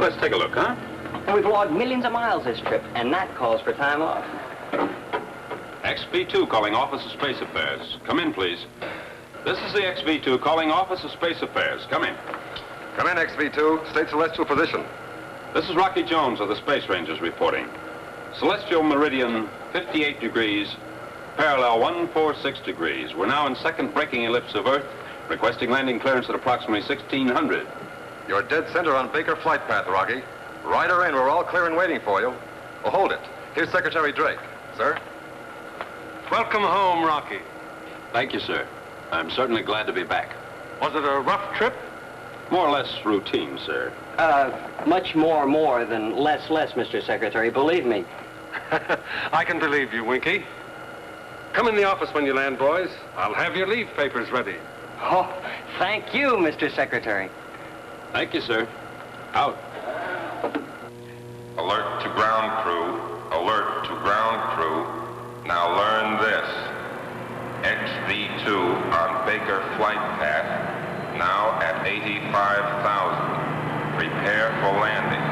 let's take a look, huh? And we've logged millions of miles this trip, and that calls for time off. XB2 calling Office of Space Affairs. Come in, please. This is the XB2 calling Office of Space Affairs. Come in. Come in, XB2. State celestial position. This is Rocky Jones of the Space Rangers reporting. Celestial meridian 58 degrees, parallel 146 degrees. We're now in second braking ellipse of Earth, requesting landing clearance at approximately 1600. You're dead center on Baker flight path, Rocky. Ride her in. We're all clear and waiting for you. Oh, hold it. Here's Secretary Drake. Sir? Welcome home, Rocky. Thank you, sir. I'm certainly glad to be back. Was it a rough trip? More or less routine, sir. Much more than less, Mr. Secretary, believe me. I can believe you, Winky. Come in the office when you land, boys. I'll have your leave papers ready. Oh, thank you, Mr. Secretary. Thank you, sir. Out. Alert to ground crew. Alert to ground crew. Now learn this. XV2 on Baker flight path, now at 85,000. Prepare for landing.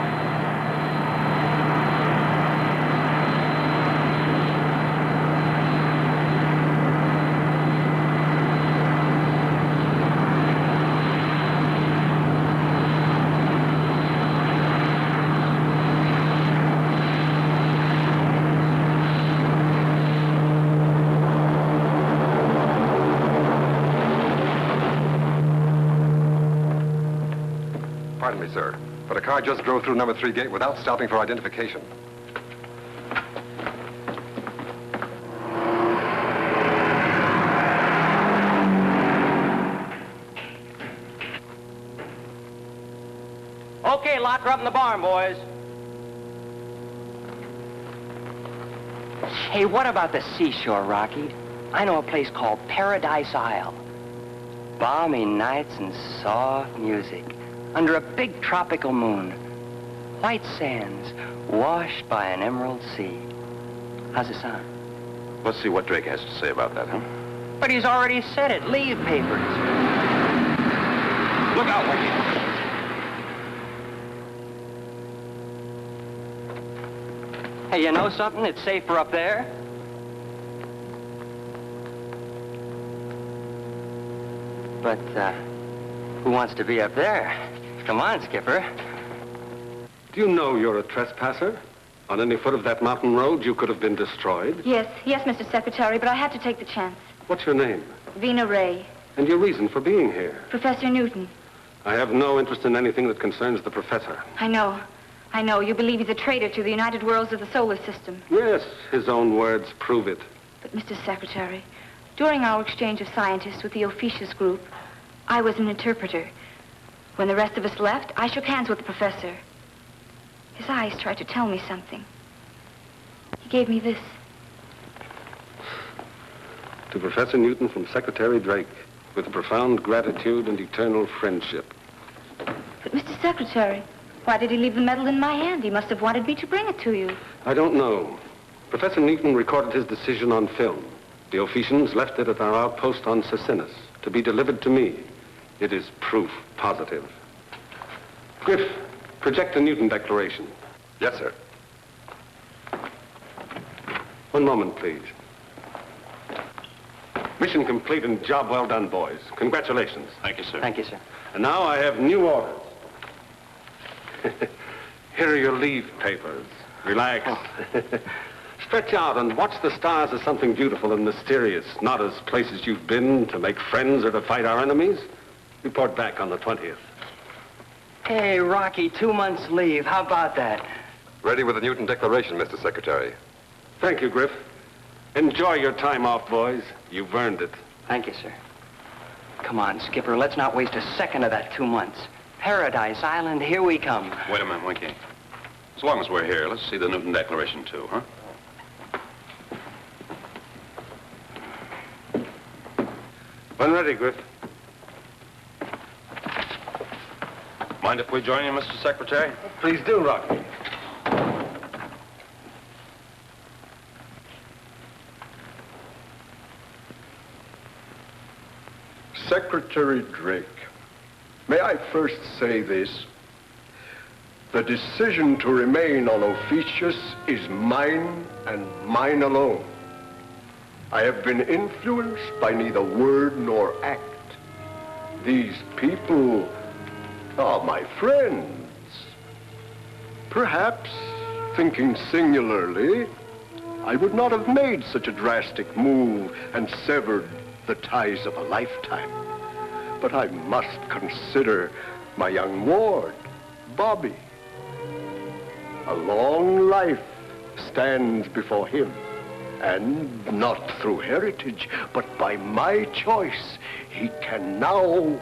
Pardon me, sir, but a car just drove through number 3 gate without stopping for identification. Okay, lock her up in the barn, boys. Hey, what about the seashore, Rocky? I know a place called Paradise Isle. Balmy nights and soft music. Under a big tropical moon. White sands washed by an emerald sea. How's it sound? Let's see what Drake has to say about that, huh? But he's already said it. Leave papers. Look out, Winky. Hey, you know something? It's safer up there. But, who wants to be up there? Come on, Skipper. Do you know you're a trespasser? On any foot of that mountain road, you could have been destroyed. Yes, Mr. Secretary, but I had to take the chance. What's your name? Vina Ray. And your reason for being here? Professor Newton. I have no interest in anything that concerns the professor. I know. You believe he's a traitor to the United Worlds of the solar system. Yes, his own words prove it. But, Mr. Secretary, during our exchange of scientists with the Officious group, I was an interpreter. When the rest of us left, I shook hands with the professor. His eyes tried to tell me something. He gave me this. To Professor Newton from Secretary Drake, with profound gratitude and eternal friendship. But, Mr. Secretary, why did he leave the medal in my hand? He must have wanted me to bring it to you. I don't know. Professor Newton recorded his decision on film. The Ophicians left it at our outpost on Cecinus to be delivered to me. It is proof positive. Griff, project the Newton Declaration. Yes, sir. One moment, please. Mission complete and job well done, boys. Congratulations. Thank you, sir. Thank you, sir. And now I have new orders. Here are your leave papers. Relax. Oh. Stretch out and watch the stars as something beautiful and mysterious, not as places you've been to make friends or to fight our enemies. Report back on the 20th. Hey, Rocky, 2 months leave. How about that? Ready with the Newton Declaration, Mr. Secretary. Thank you, Griff. Enjoy your time off, boys. You've earned it. Thank you, sir. Come on, Skipper, let's not waste a second of that 2 months. Paradise Island, here we come. Wait a minute, Winky. As long as we're here, let's see the Newton Declaration, too, huh? When ready, Griff. Mind if we join you, Mr. Secretary? Please do, Rocky. Secretary Drake, may I first say this? The decision to remain on Ophiuchus is mine and mine alone. I have been influenced by neither word nor act. These people are my friends. Perhaps, thinking singularly, I would not have made such a drastic move and severed the ties of a lifetime. But I must consider my young ward, Bobby. A long life stands before him, and not through heritage, but by my choice, he can now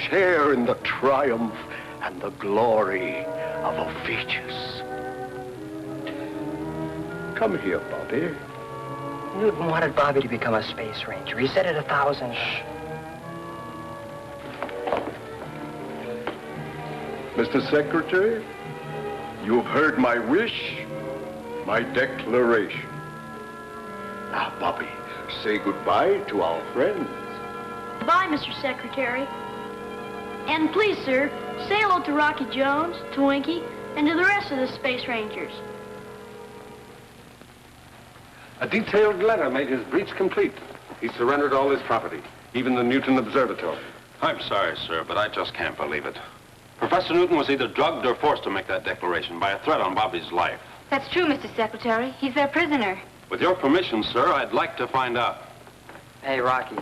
share in the triumph and the glory of Ophiuchus. Come here, Bobby. Newton wanted Bobby to become a space ranger. He said it 1,000. Mr. Secretary, you've heard my wish, my declaration. Now, Bobby, say goodbye to our friends. Bye, Mr. Secretary. And please, sir, say hello to Rocky Jones, to Winky, and to the rest of the Space Rangers. A detailed letter made his breach complete. He surrendered all his property, even the Newton Observatory. I'm sorry, sir, but I just can't believe it. Professor Newton was either drugged or forced to make that declaration by a threat on Bobby's life. That's true, Mr. Secretary. He's their prisoner. With your permission, sir, I'd like to find out. Hey, Rocky.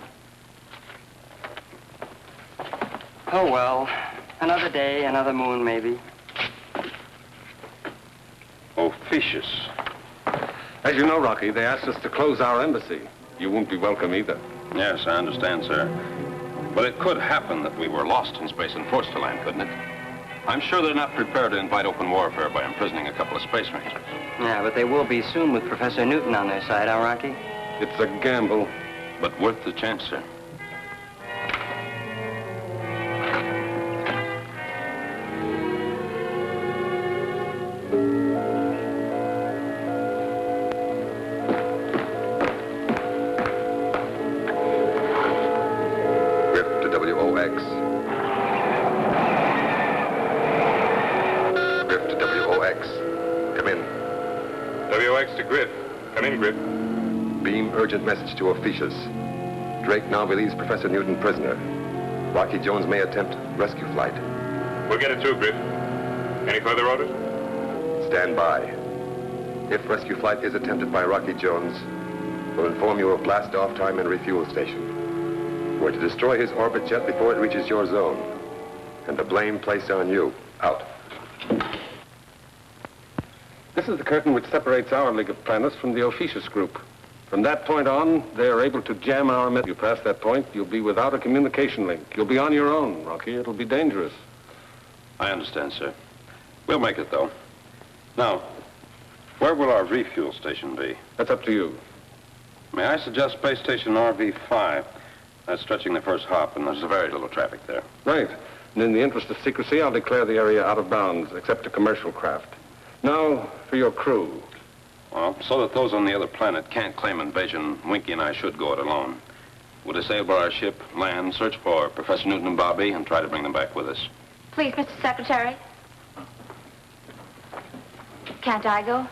Oh, well. Another day, another moon, maybe. Ophiuchus. As you know, Rocky, they asked us to close our embassy. You won't be welcome either. Yes, I understand, sir. But it could happen that we were lost in space and forced to land, couldn't it? I'm sure they're not prepared to invite open warfare by imprisoning a couple of space rangers. Yeah, but they will be soon with Professor Newton on their side, huh, Rocky? It's a gamble. But worth the chance, sir. Urgent message to Ophiuchus. Drake now believes Professor Newton prisoner. Rocky Jones may attempt rescue flight. We'll get it through, Griff. Any further orders? Stand by. If rescue flight is attempted by Rocky Jones, we'll inform you of blast-off time and refuel station. We're to destroy his orbit jet before it reaches your zone. And the blame placed on you. Out. This is the curtain which separates our League of Planets from the Ophiuchus group. From that point on, they are able to jam our message. You pass that point, you'll be without a communication link. You'll be on your own, Rocky. It'll be dangerous. I understand, sir. We'll make it, though. Now, where will our refuel station be? That's up to you. May I suggest space station RV-5? That's stretching the first hop, and there's very little traffic there. Right. And in the interest of secrecy, I'll declare the area out of bounds, except to commercial craft. Now, for your crew. Well, so that those on the other planet can't claim invasion, Winky and I should go it alone. We'll disable our ship, land, search for Professor Newton and Bobby, and try to bring them back with us. Please, Mr. Secretary. Can't I go?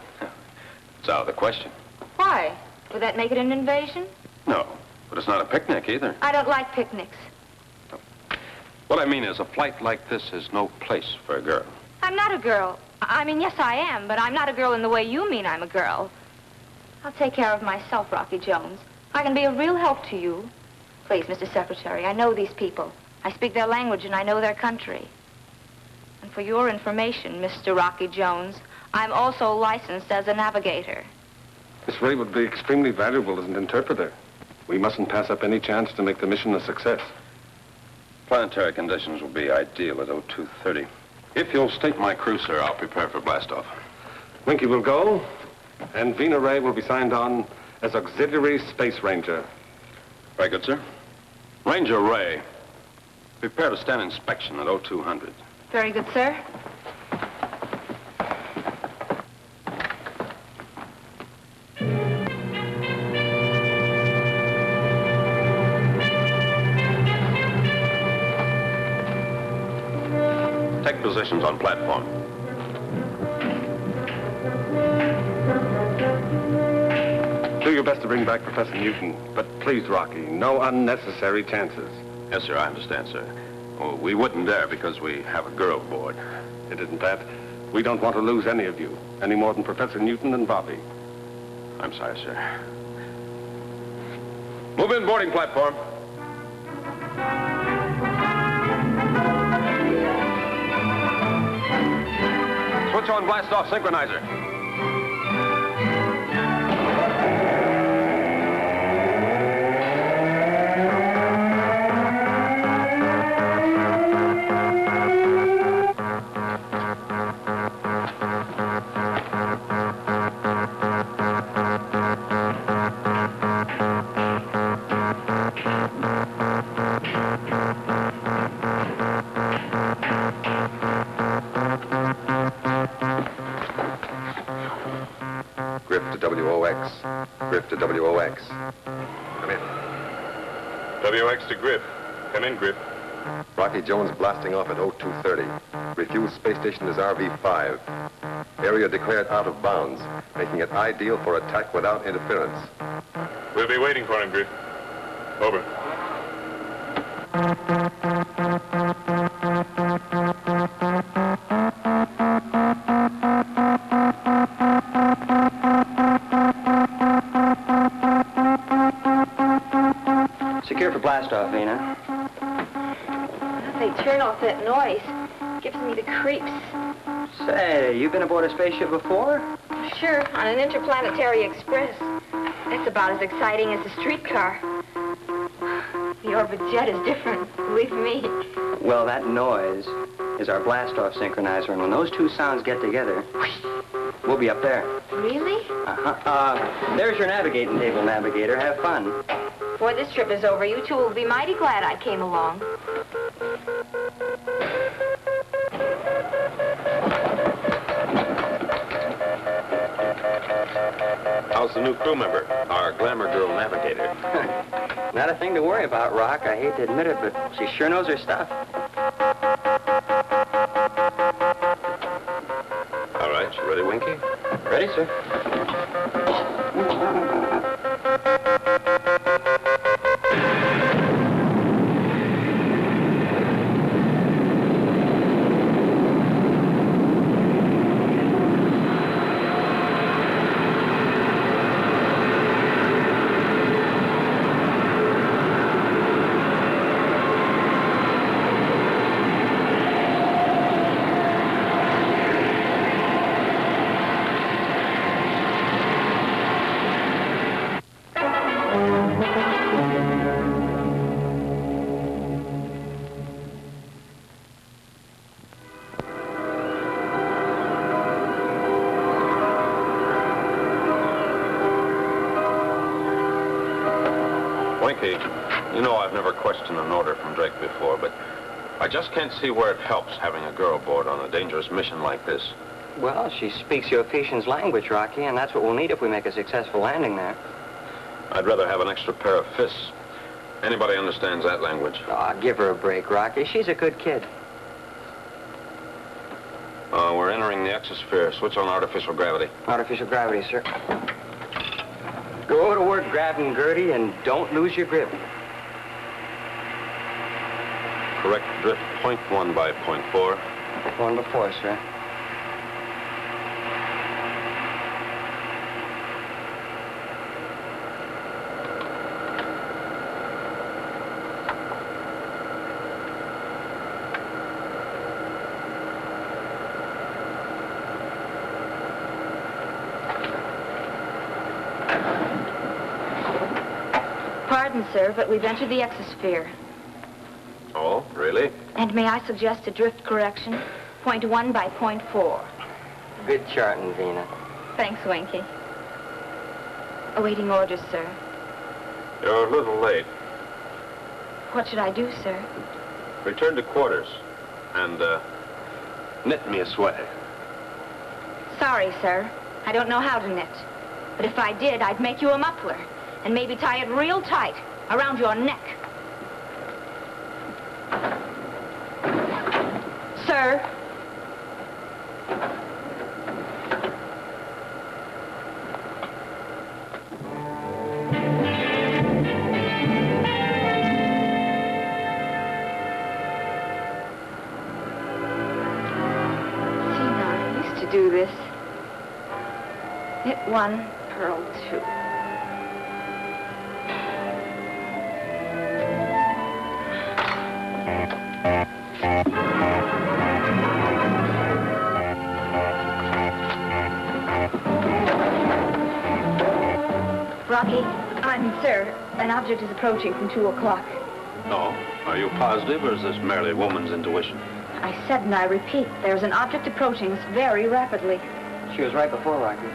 It's out of the question. Why? Would that make it an invasion? No, but it's not a picnic either. I don't like picnics. What I mean is, a flight like this is no place for a girl. I'm not a girl. I mean, yes, I am, but I'm not a girl in the way you mean I'm a girl. I'll take care of myself, Rocky Jones. I can be a real help to you. Please, Mr. Secretary, I know these people. I speak their language and I know their country. And for your information, Mr. Rocky Jones, I'm also licensed as a navigator. Miss Ray would be extremely valuable as an interpreter. We mustn't pass up any chance to make the mission a success. Planetary conditions will be ideal at 0230. If you'll state my crew, sir, I'll prepare for blastoff. Winky will go, and Vina Ray will be signed on as Auxiliary Space Ranger. Very good, sir. Ranger Ray, prepare to stand inspection at 0200. Very good, sir. Take positions on platform. your best to bring back Professor Newton. But please, Rocky, no unnecessary chances. Yes, sir, I understand, sir. Oh, we wouldn't dare because we have a girl aboard. It isn't that. We don't want to lose any of you, any more than Professor Newton and Bobby. I'm sorry, sir. Move in boarding platform. Switch on blast-off synchronizer. WOX. Griff to WOX. Come in. WX to Griff. Come in, Griff. Rocky Jones blasting off at 0230. Refused space station is RV-5. Area declared out of bounds, making it ideal for attack without interference. We'll be waiting for him, Griff. Over. Secure for blast-off, Vina. They turn off that noise. Gives me the creeps. Say, you been aboard a spaceship before? Sure, on an interplanetary express. That's about as exciting as a streetcar. The orbit jet is different, believe me. Well, that noise is our blast-off synchronizer, and when those two sounds get together, we'll be up there. Really? There's your navigating table, Navigator. Have fun. Before this trip is over, you two will be mighty glad I came along. How's the new crew member, our glamour girl Navigator? Not a thing to worry about, Rock. I hate to admit it, but she sure knows her stuff. All right, you ready, Winky? Ready, sir. Winky, you know I've never questioned an order from Drake before, but I just can't see where it helps having a girl aboard on a dangerous mission like this. Well, she speaks the Ophesian's language, Rocky, and that's what we'll need if we make a successful landing there. I'd rather have an extra pair of fists. Anybody understands that language? Aw, give her a break, Rocky. She's a good kid. We're entering the exosphere. Switch on artificial gravity. Artificial gravity, sir. Go to work grabbing Gertie and don't lose your grip. Correct drift 0.1 by 0.4. One before, sir. Pardon, sir, but we've entered the exosphere. Oh, really? And may I suggest a drift correction? 0.1 by 0.4. Good charting, Vina. Thanks, Winky. Awaiting orders, sir. You're a little late. What should I do, sir? Return to quarters and, knit me a sweater. Sorry, sir. I don't know how to knit. But if I did, I'd make you a muffler and maybe tie it real tight around your neck. Sir? do this. Hit 1, pearl 2. Rocky, sir, an object is approaching from 2 o'clock. No. Are you positive, or is this merely woman's intuition? I said and I repeat, there's an object approaching us very rapidly. She was right before, Rocky.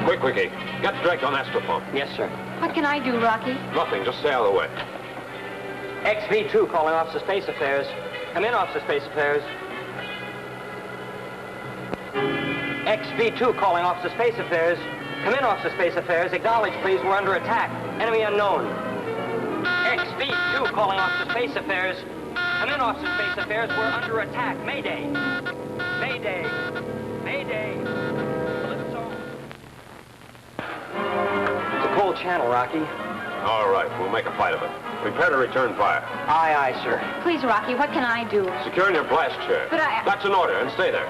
Quick, Wiki. Get Drake on astropump. Yes, sir. What can I do, Rocky? Nothing. Just stay out of the way. XV2 calling Office of Space Affairs. Come in, Office of Space Affairs. XV2 calling Office of Space Affairs. Come in, Office of Space Affairs. Acknowledge, please. We're under attack. Enemy unknown. XV2 calling Office of Space Affairs. Come in, Office of Space Affairs. We're under attack. Mayday. Mayday. Mayday. Calypso. It's a cold channel, Rocky. All right. We'll make a fight of it. Prepare to return fire. Aye, aye, sir. Please, Rocky, what can I do? Secure in your blast chair. But That's an order, and stay there.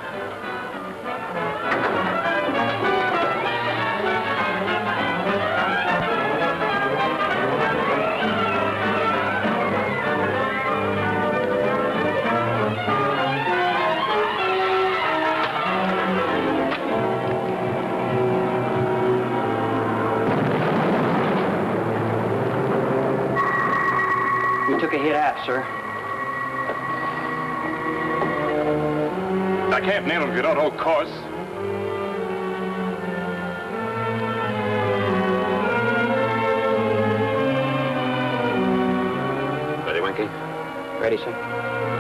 We took a hit aft, sir. I can't nail him, get out of course. Ready, Winky? Ready, sir.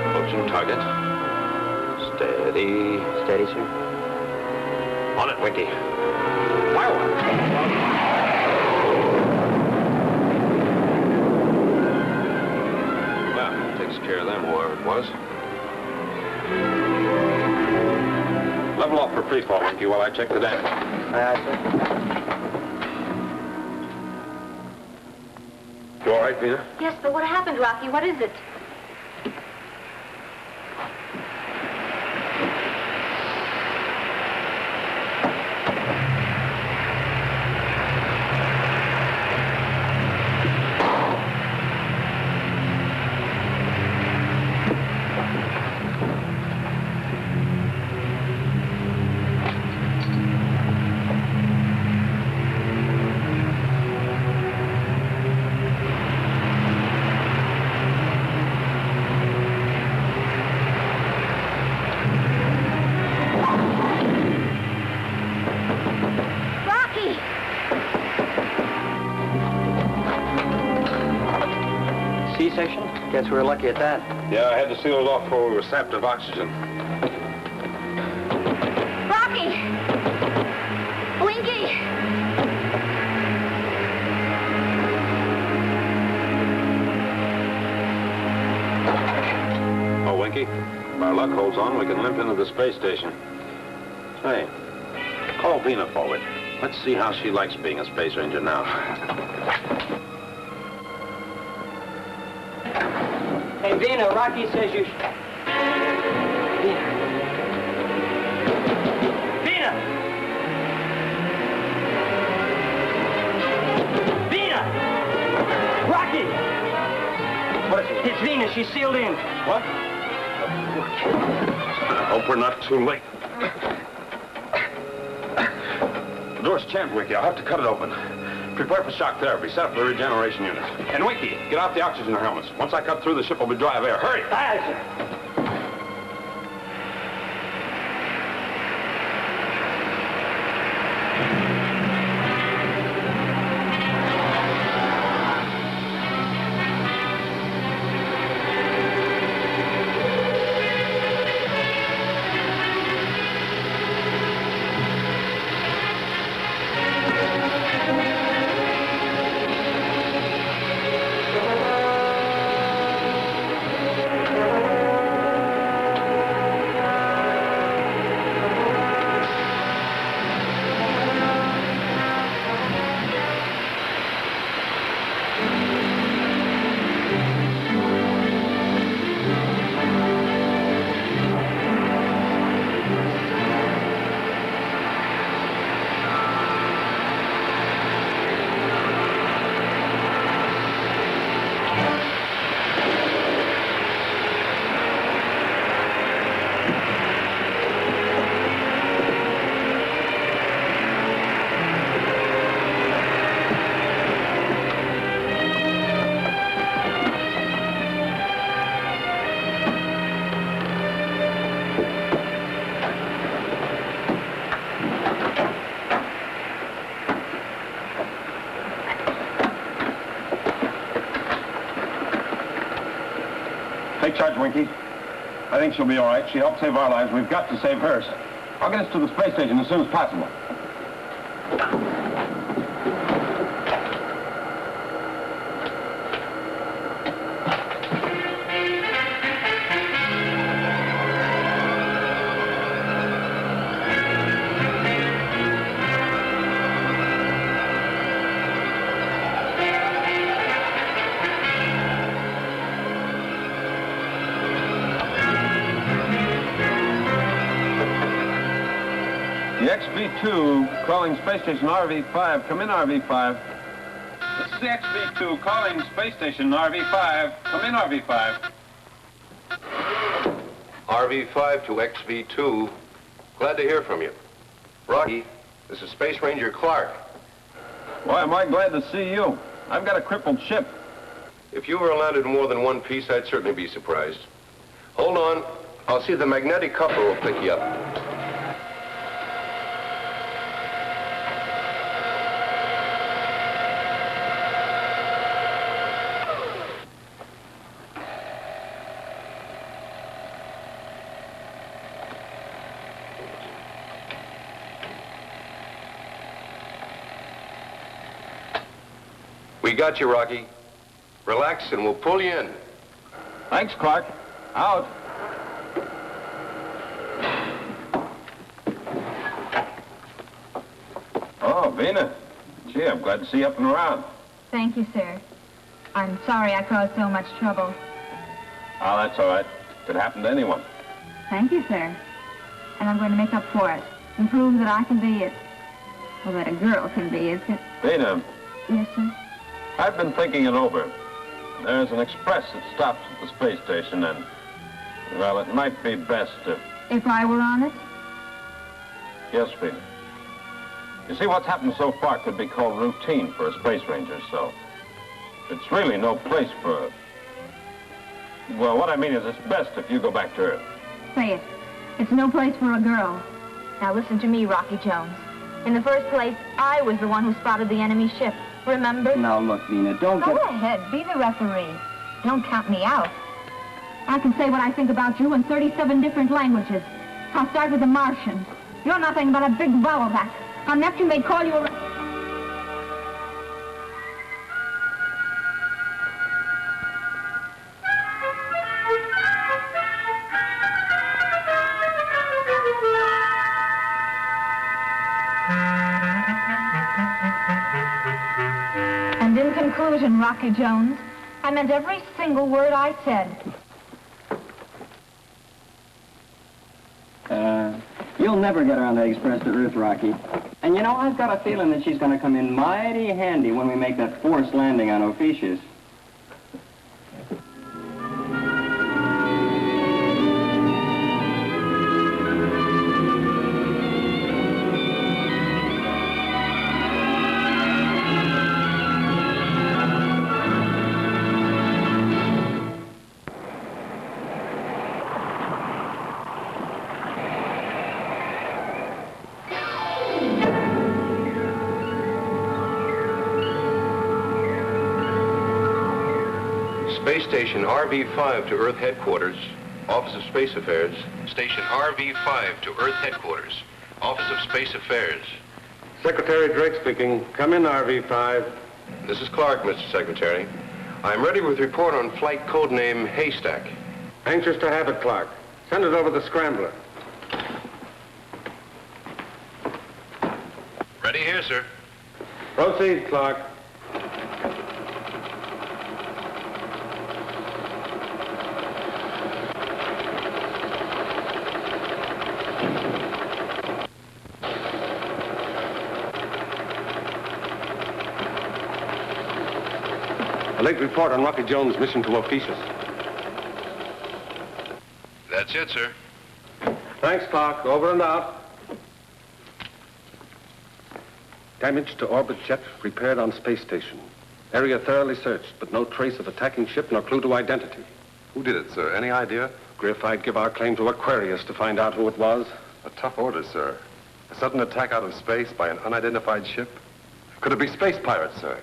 Approaching target. Steady. Steady, sir. On it, Winky. Fire one. Takes care of them, whoever it was. Level off for free fall, Winky, while I check the damage. Aye, sir. You all right, Vina? Yes, but what happened, Rocky? What is it? C-section? Guess we were lucky at that. Yeah, I had to seal it off before we were sapped of oxygen. Rocky! Winky! Oh, Winky, if our luck holds on, we can limp into the space station. Hey, call Vina forward. Let's see how she likes being a space ranger now. Hey, Vina, Rocky says you... Vina! Vina! Rocky! What is it? It's Vina. She's sealed in. What? I hope we're not too late. The door's jammed, Winky. I'll have to cut it open. Prepare for shock therapy. Set up the regeneration unit. And Winky, get out the oxygen helmets. Once I cut through, the ship will be dry of air. Hurry! Aye, sir. Take charge, Winky. I think she'll be all right. She helped save our lives. We've got to save hers. I'll get us to the space station as soon as possible. The XB-2 calling space station RV-5. Come in, RV-5. This is the XB-2 calling space station RV-5. Come in, RV-5. RV-5 to XV-2. Glad to hear from you. Rocky, this is Space Ranger Clark. Why am I glad to see you? I've got a crippled ship. If you were landed in more than one piece, I'd certainly be surprised. Hold on. I'll see if the magnetic coupler will pick you up. We got you, Rocky. Relax and we'll pull you in. Thanks, Clark. Out. Oh, Vina. Gee, I'm glad to see you up and around. Thank you, sir. I'm sorry I caused so much trouble. Oh, that's all right. Could happen to anyone. Thank you, sir. And I'm going to make up for it and prove that I can be it. Well, that a girl can be, is it? Vina, Yes, sir. I've been thinking it over. There's an express that stops at the space station and, well, it might be best if... If I were on it? Yes, Vina. You see, what's happened so far could be called routine for a space ranger, so it's really no place for... Well, what I mean is it's best if you go back to Earth. Say it. It's no place for a girl. Now listen to me, Rocky Jones. In the first place, I was the one who spotted the enemy ship. Remember? Now, look, Vina, don't Go get... ahead, be the referee. Don't count me out. I can say what I think about you in 37 different languages. I'll start with the Martians. You're nothing but a big bottle rat. On Neptune, they'd call you a... And in conclusion, Rocky Jones, I meant every single word I said. You'll never get her on that express to Earth, Rocky. And you know, I've got a feeling that she's going to come in mighty handy when we make that forced landing on Ophiuchus. Space Station RV-5 to Earth Headquarters, Office of Space Affairs. Station RV-5 to Earth Headquarters, Office of Space Affairs. Secretary Drake speaking. Come in, RV-5. This is Clark, Mr. Secretary. I'm ready with report on flight codename Haystack. Anxious to have it, Clark. Send it over the scrambler. Ready here, sir. Proceed, Clark. A late report on Rocky Jones' mission to Ophiuchus. That's it, sir. Thanks, Clark. Over and out. Damage to orbit jet repaired on space station. Area thoroughly searched, but no trace of attacking ship nor clue to identity. Who did it, sir? Any idea? Griff, I'd give our claim to Aquarius to find out who it was. A tough order, sir. A sudden attack out of space by an unidentified ship? Could it be space pirates, sir?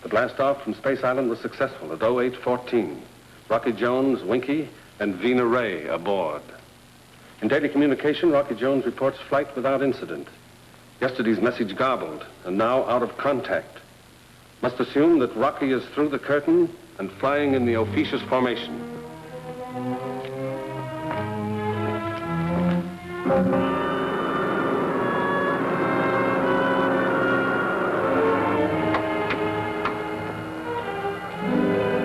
The blast-off from Space Island was successful at 0814. Rocky Jones, Winky, and Vina Ray aboard. In daily communication, Rocky Jones reports flight without incident. Yesterday's message garbled, and now out of contact. Must assume that Rocky is through the curtain and flying in the officious formation.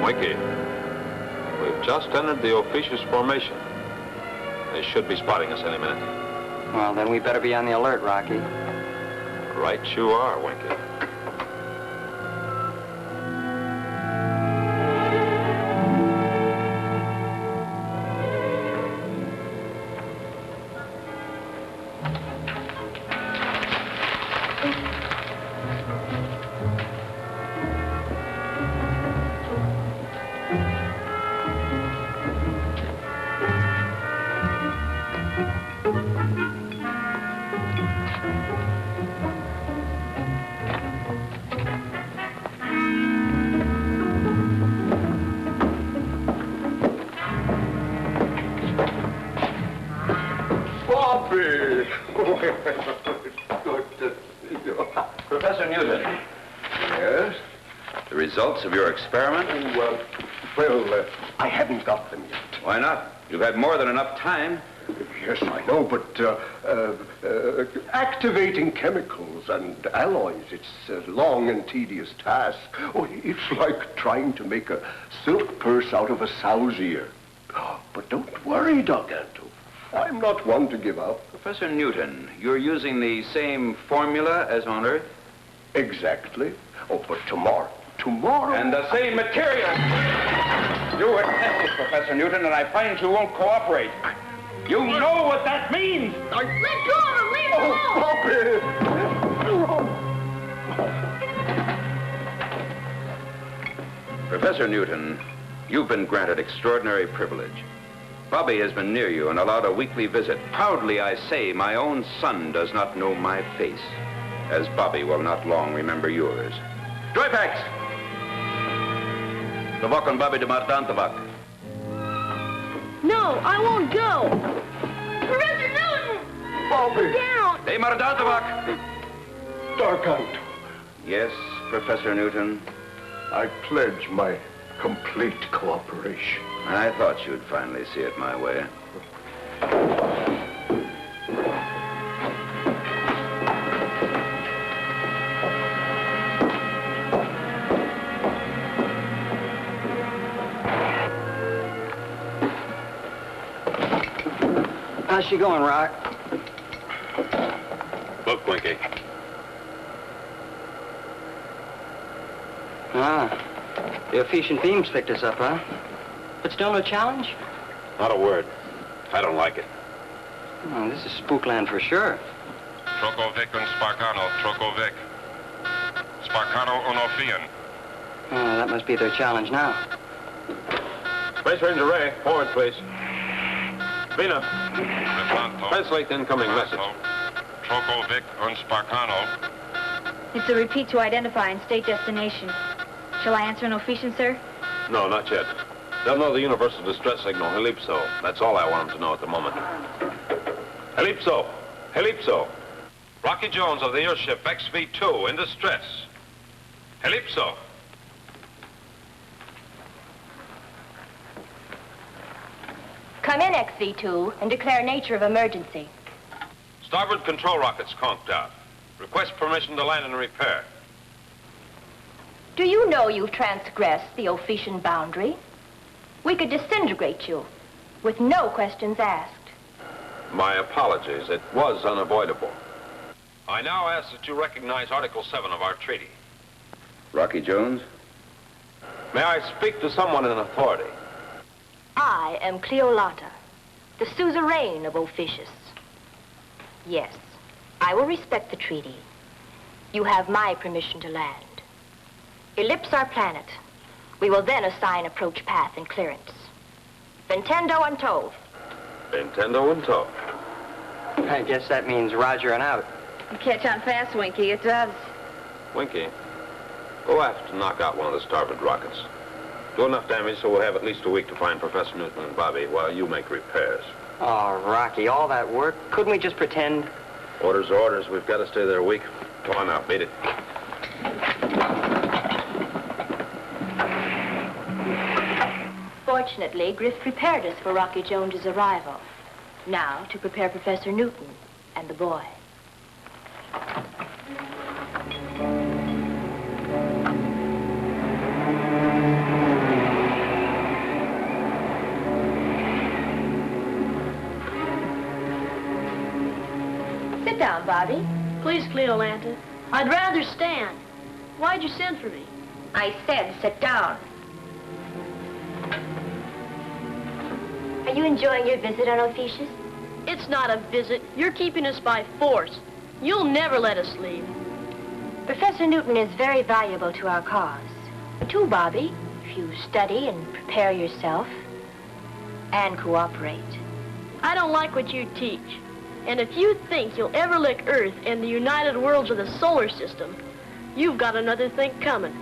Winky, we've just entered the officious formation. They should be spotting us any minute. Well, then we better be on the alert, Rocky. Right you are, Winky. Professor Newton. Yes? The results of your experiment? I haven't got them yet. Why not? You've had more than enough time. Yes, I know, but activating chemicals and alloys, it's a long and tedious task. Oh, it's like trying to make a silk purse out of a sow's ear. But don't worry, Gargantua. I'm not one to give up. Professor Newton, you're using the same formula as on Earth? Exactly. Oh, but tomorrow. And the same material. You were tested, Professor Newton, and I find you won't cooperate. You know what that means! Let go of him! Leave him alone! Professor Newton, you've been granted extraordinary privilege. Bobby has been near you and allowed a weekly visit. Proudly I say my own son does not know my face, as Bobby will not long remember yours. Joyfax! Tabak and Bobby de Martin Tabak. No, I won't go! Professor Newton! Bobby! Down! Hey, Martin Tabak! Gargantua, Yes, Professor Newton. I pledge my complete cooperation. I thought you'd finally see it my way. How's she going, Rock? Look, Winky. Ah, the efficient beams picked us up, huh? But still no challenge? Not a word. I don't like it. Oh, this is spookland for sure. Trokovic and Sparkano, Trokovic. Sparkano unofian. Oh, that must be their challenge now. Space Ranger Ray, forward, please. Vina, translate the incoming message. Trokovic and Sparkano. It's a repeat to identify and state destination. Shall I answer an officiant, sir? No, not yet. They'll know the universal distress signal, Helipso. That's all I want them to know at the moment. Helipso! Helipso! Rocky Jones of the airship XV-2 in distress. Helipso! Come in, XV-2, and declare nature of emergency. Starboard control rockets conked out. Request permission to land and repair. Do you know you've transgressed the Ophidian boundary? We could disintegrate you with no questions asked. My apologies. It was unavoidable. I now ask that you recognize Article 7 of our treaty. Rocky Jones? May I speak to someone in authority? I am Cleolata, the suzerain of Ophidius. Yes, I will respect the treaty. You have my permission to land. Ellipse our planet. We will then assign approach path and clearance. Nintendo and Tove. Nintendo and tow. I guess that means Roger and out. You catch on fast, Winky. It does. Winky, go aft to knock out one of the starboard rockets. Do enough damage so we'll have at least a week to find Professor Newton and Bobby while you make repairs. Oh, Rocky, all that work. Couldn't we just pretend? Orders are orders. We've got to stay there a week. Come on now, beat it. Fortunately, Griff prepared us for Rocky Jones's arrival. Now, to prepare Professor Newton and the boy. Sit down, Bobby. Please, Cleolanta. I'd rather stand. Why'd you send for me? I said sit down. Are you enjoying your visit on Ophiuchus? It's not a visit. You're keeping us by force. You'll never let us leave. Professor Newton is very valuable to our cause. Too, Bobby, if you study and prepare yourself and cooperate. I don't like what you teach. And if you think you'll ever lick Earth and the United Worlds of the solar system, you've got another think coming.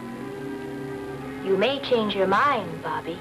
You may change your mind, Bobby.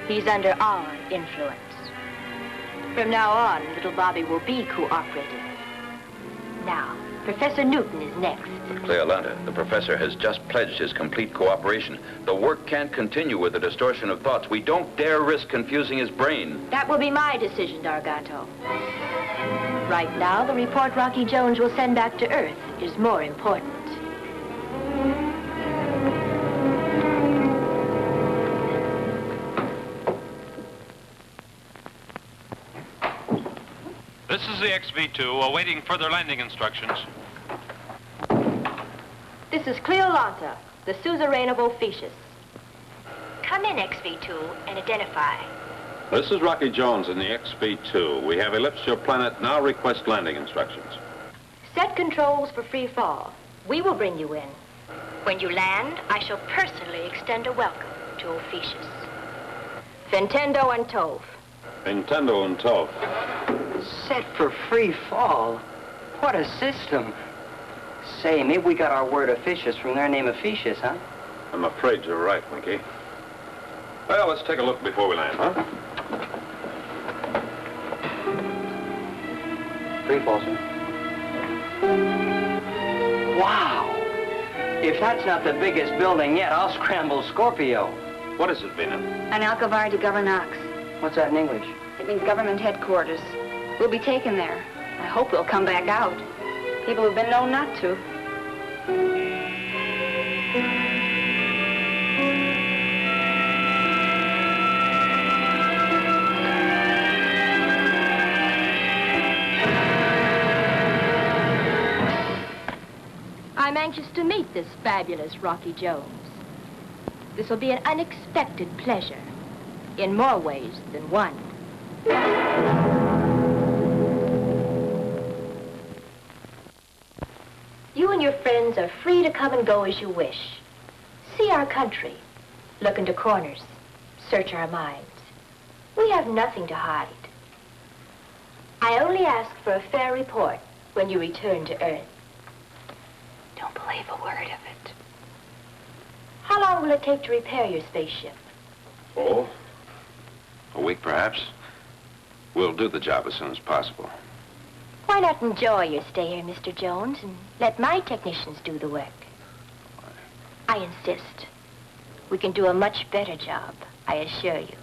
He's under our influence. From now on, little Bobby will be cooperative. Now, Professor Newton is next. But Cleolanta, the professor has just pledged his complete cooperation. The work can't continue with the distortion of thoughts. We don't dare risk confusing his brain. That will be my decision, Dargato. Right now, the report Rocky Jones will send back to Earth is more important. This is the XV-2 awaiting further landing instructions. This is Cleolanta, the suzerain of Ophiuchus. Come in, XV-2, and identify. This is Rocky Jones in the XV-2. We have ellipsed your planet. Now request landing instructions. Set controls for free fall. We will bring you in. When you land, I shall personally extend a welcome to Ophiuchus. Ventendo and Tove. Nintendo and Tove. Set for free fall? What a system. Say, maybe we got our word Ophiuchus from their name Ophiuchus, huh? I'm afraid you're right, Winky. Well, let's take a look before we land, huh? Free fall, sir. Wow! If that's not the biggest building yet, I'll scramble Scorpio. What is it, Vina? An Alcavar de Governax. What's that in English? It means government headquarters. We'll be taken there. I hope we'll come back out. People have been known not to. I'm anxious to meet this fabulous Rocky Jones. This will be an unexpected pleasure, in more ways than one. You and your friends are free to come and go as you wish. See our country, look into corners, search our minds. We have nothing to hide. I only ask for a fair report when you return to Earth. Don't believe a word of it. How long will it take to repair your spaceship? Oh, a week perhaps. We'll do the job as soon as possible. Why not enjoy your stay here, Mr. Jones, and let my technicians do the work? I insist. we can do a much better job, I assure you.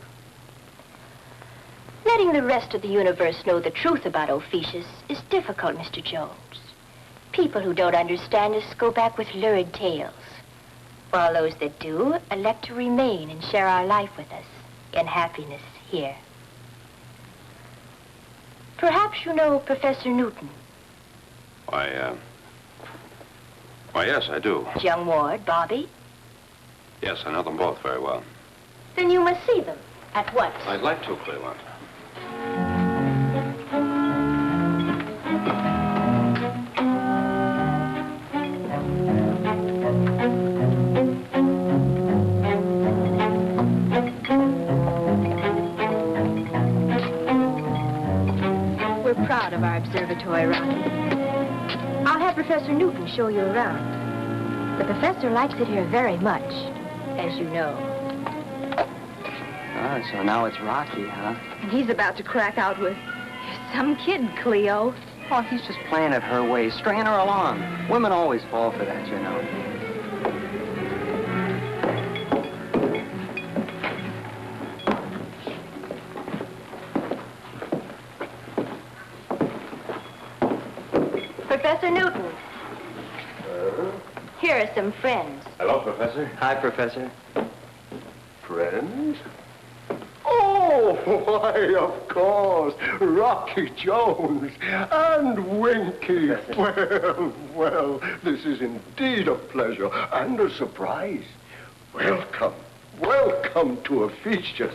Letting the rest of the universe know the truth about Ophiuchus is difficult, Mr. Jones. People who don't understand us go back with lurid tales, while those that do elect to remain and share our life with us in happiness here. Perhaps you know Professor Newton. Why, yes, I do. Young Ward, Bobby. Yes, I know them both very well. Then you must see them at once. I'd like to, Cleveland. We're proud of our observatory, Rocky. I'll have Professor Newton show you around. The professor likes it here very much, as you know. Ah, so now it's Rocky, huh? And he's about to crack out with, "You're some kid, Cleo." Oh, he's just playing it her way, stringing her along. Women always fall for that, you know. Professor Newton. Here are some friends. Hello, Professor. Hi, Professor. Friends? Oh, why, of course, Rocky Jones and Winky. Well, this is indeed a pleasure and a surprise. Welcome to Ophiuchus.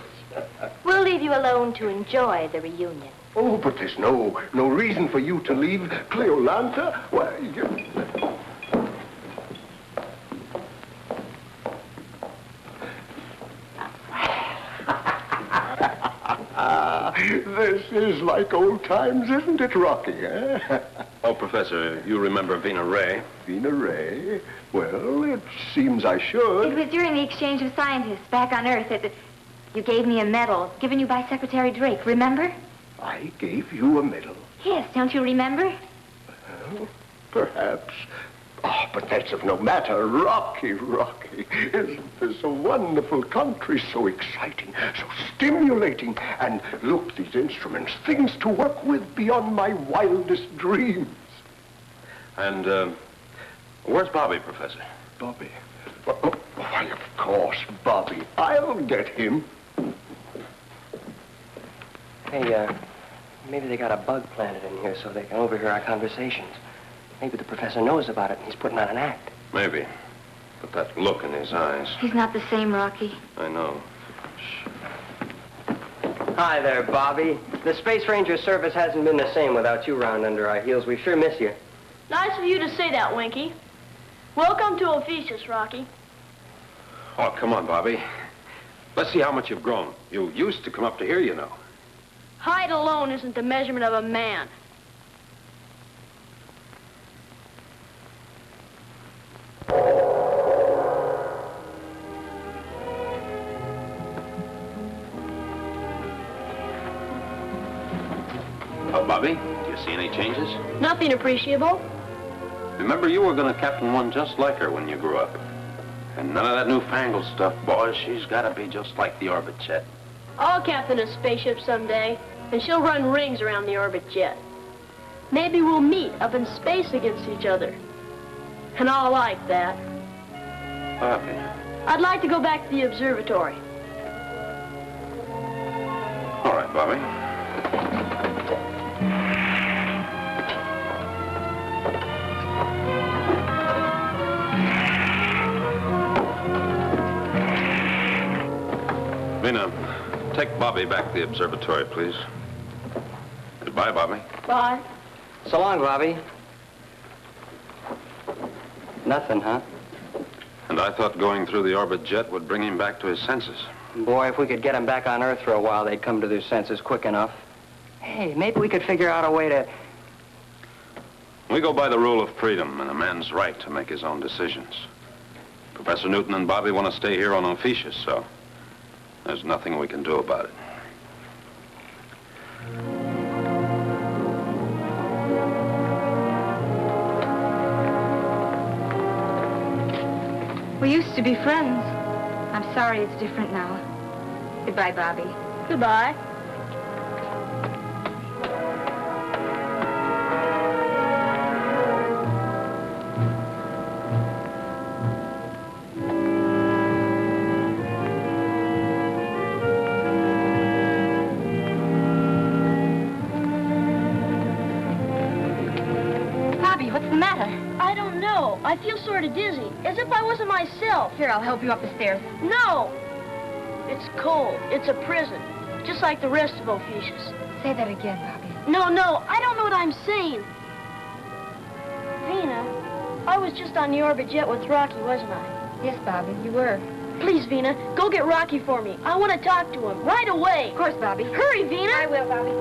We'll leave you alone to enjoy the reunion. Oh, but there's no reason for you to leave Cleolanta. Why, this is like old times, isn't it, Rocky, eh? Oh, Professor, you remember Vina Ray? Vina Ray? Well, it seems I It should. was during the exchange of scientists back on Earth that you gave me a medal given you by Secretary Drake, remember? I gave you a medal. Yes, don't you remember? Well, perhaps. Oh, but that's of no matter. Rocky. Isn't this a wonderful country? So exciting, so stimulating. And look, these instruments, things to work with beyond my wildest dreams. And, where's Bobby, Professor? Bobby? Oh, why, of course, Bobby. I'll get him. Hey, maybe they got a bug planted in here so they can overhear our conversations. Maybe the professor knows about it and he's putting on an act. Maybe. But that look in his eyes. He's not the same, Rocky. I know. Hi there, Bobby. The Space Ranger service hasn't been the same without you round under our heels. We sure miss you. Nice of you to say that, Winky. Welcome to Ophiuchus, Rocky. Oh, come on, Bobby. Let's see how much you've grown. You used to come up to here, you know. Height alone isn't the measurement of a man. Oh, Bobby, do you see any changes? Nothing appreciable. Remember, you were going to captain one just like her when you grew up. And none of that newfangled stuff, boys. She's got to be just like the orbit jet. I'll captain a spaceship someday, and she'll run rings around the orbit jet. Maybe we'll meet up in space against each other. And I'll like that. Bobby. I'd like to go back to the observatory. All right, Bobby. Vina, take Bobby back to the observatory, please. Goodbye, Bobby. Bye. So long, Bobby. Nothing, huh? And I thought going through the orbit jet would bring him back to his senses. Boy, if we could get him back on Earth for a while, they'd come to their senses quick enough. Hey, maybe we could figure out a way to... We go by the rule of freedom and a man's right to make his own decisions. Professor Newton and Bobby want to stay here on Ophiuchus, so there's nothing we can do about it. We used to be friends. I'm sorry it's different now. Goodbye, Bobby. Goodbye. Bobby, what's the matter? I don't know. I feel sort of dizzy, as if I wasn't myself. Here, I'll help you up the stairs. No! It's cold. It's a prison, just like the rest of Ophiuchus. Say that again, Bobby. No, I don't know what I'm saying. Vina, I was just on the orbit jet with Rocky, wasn't I? Yes, Bobby, you were. Please, Vina, go get Rocky for me. I want to talk to him right away. Of course, Bobby. Hurry, Vina. I will, Bobby.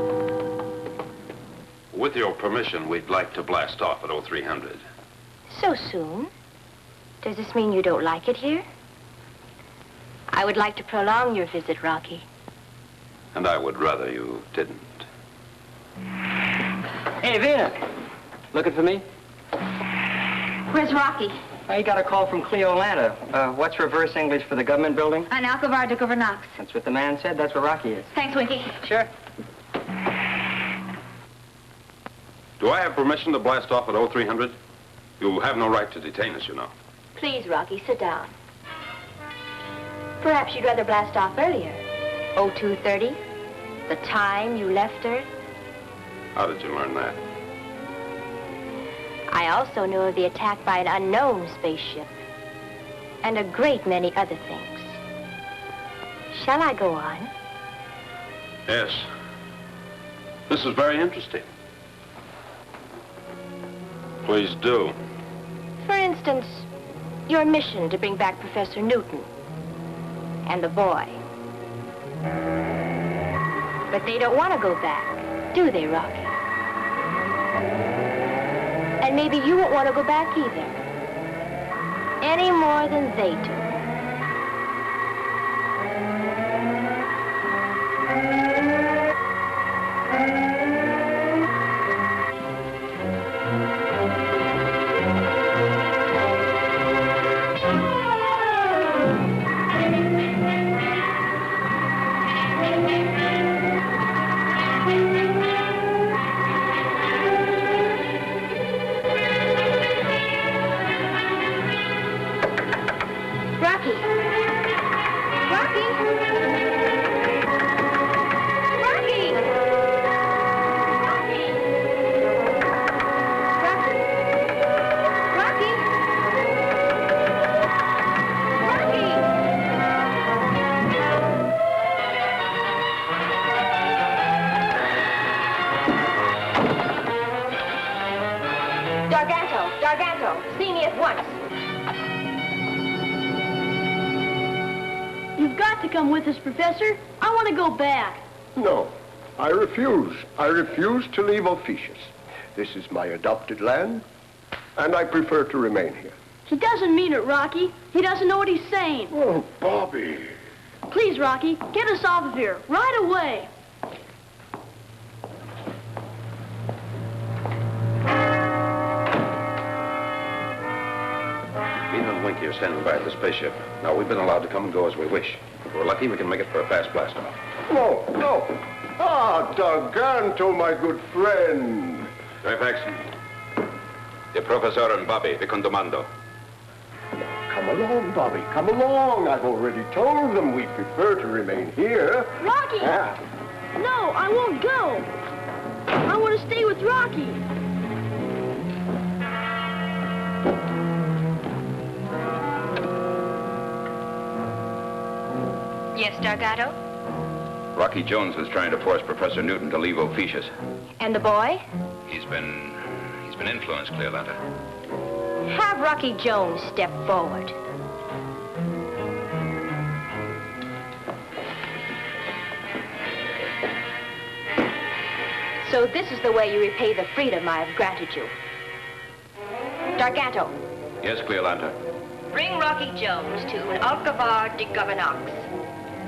With your permission, we'd like to blast off at 0300. So soon? Does this mean you don't like it here? I would like to prolong your visit, Rocky. And I would rather you didn't. Hey, Vina. Looking for me? Where's Rocky? I got a call from Cleo Atlanta. What's reverse English for the government building? On Alcovar de Gouvernaux. That's what the man said. That's where Rocky is. Thanks, Winky. Sure. Do I have permission to blast off at 0300? You have no right to detain us, you know. Please, Rocky, sit down. Perhaps you'd rather blast off earlier. 0230? The time you left Earth? How did you learn that? I also know of the attack by an unknown spaceship. And a great many other things. Shall I go on? Yes. This is very interesting. Please do. For instance, your mission to bring back Professor Newton and the boy. But they don't want to go back, do they, Rocky? And maybe you won't want to go back either. Any more than they do. You've got to come with us, Professor. I want to go back. No, I refuse. I refuse to leave Ophiuchus. This is my adopted land, and I prefer to remain here. He doesn't mean it, Rocky. He doesn't know what he's saying. Oh, Bobby. Please, Rocky, get us off of here right away. Vina and Winky are standing by at the spaceship. Now, we've been allowed to come and go as we wish. If we're lucky, we can make it for a fast blast-off. No, no. Ah, Garganto, my good friend. Fairfax. The Professor and Bobby, the Condomando. Come along, Bobby, come along. I've already told them we prefer to remain here. Rocky! Ah. No, I won't go. I want to stay with Rocky. Yes, Dargato? Rocky Jones was trying to force Professor Newton to leave Ophiuchus. And the boy? He's been influenced, Cleolanta. Have Rocky Jones step forward. So this is the way you repay the freedom I have granted you. Dargato. Yes, Cleolanta. Bring Rocky Jones to Alcavar de Gouvernaux.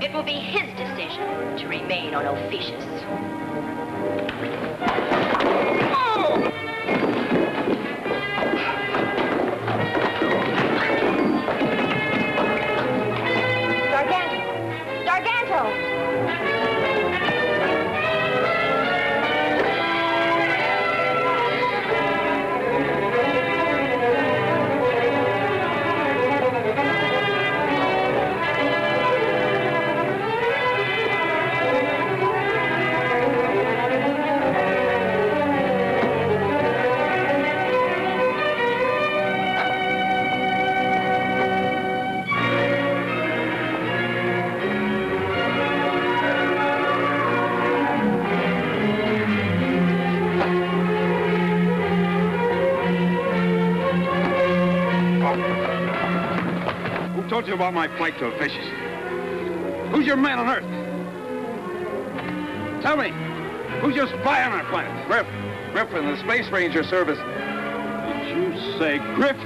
It will be his decision to remain on Ophiuchus. Who told you about my flight to Officious? Who's your man on Earth? Tell me, who's your spy on our planet? Griff. Griff in the Space Ranger Service. Did you say Griff?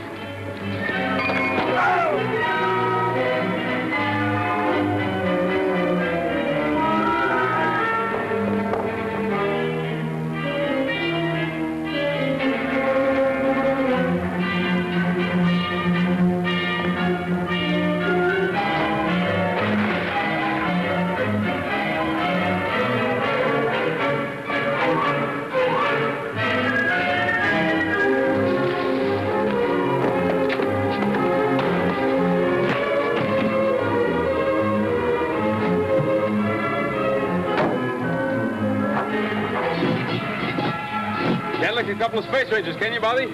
A couple of Space Rangers, can you, Bobby?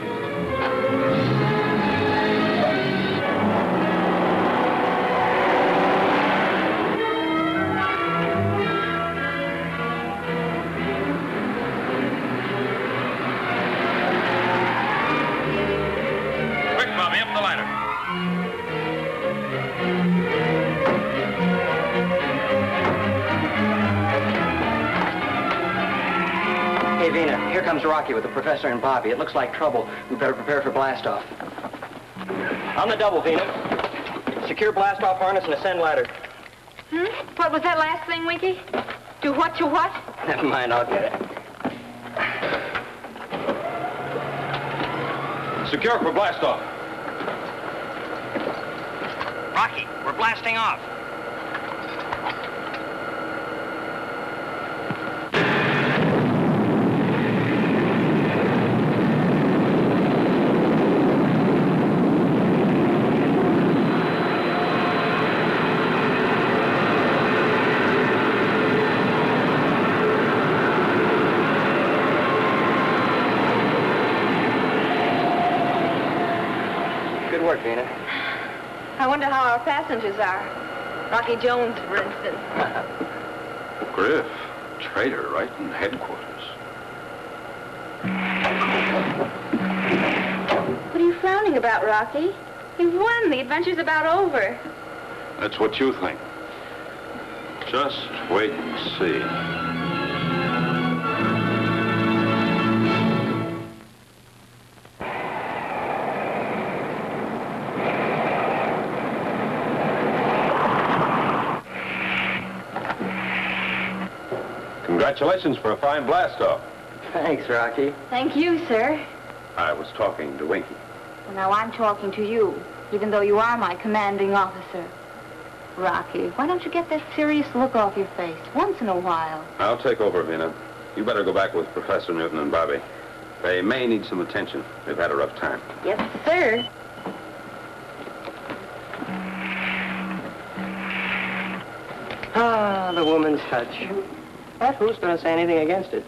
Quick, Bobby, up the ladder. Hey, Vina, here comes Rocky with the professor and Bobby. It looks like trouble. We better prepare for blastoff. On the double, Vina. Secure blastoff harness and ascend ladder. What was that last thing, Winky? Do what to what? Never mind, I'll get it. Secure for blastoff. Rocky, we're blasting off. Good work, Vina. I wonder how our passengers are. Rocky Jones, for instance. Griff, traitor right in headquarters. What are you frowning about, Rocky? You've won. The adventure's about over. That's what you think. Just wait and see. Congratulations for a fine blast-off. Thanks, Rocky. Thank you, sir. I was talking to Winky. Well, now I'm talking to you, even though you are my commanding officer. Rocky, why don't you get that serious look off your face once in a while? I'll take over, Vina. You better go back with Professor Newton and Bobby. They may need some attention. They've had a rough time. Yes, sir. Ah, the woman's touch. But who's going to say anything against it?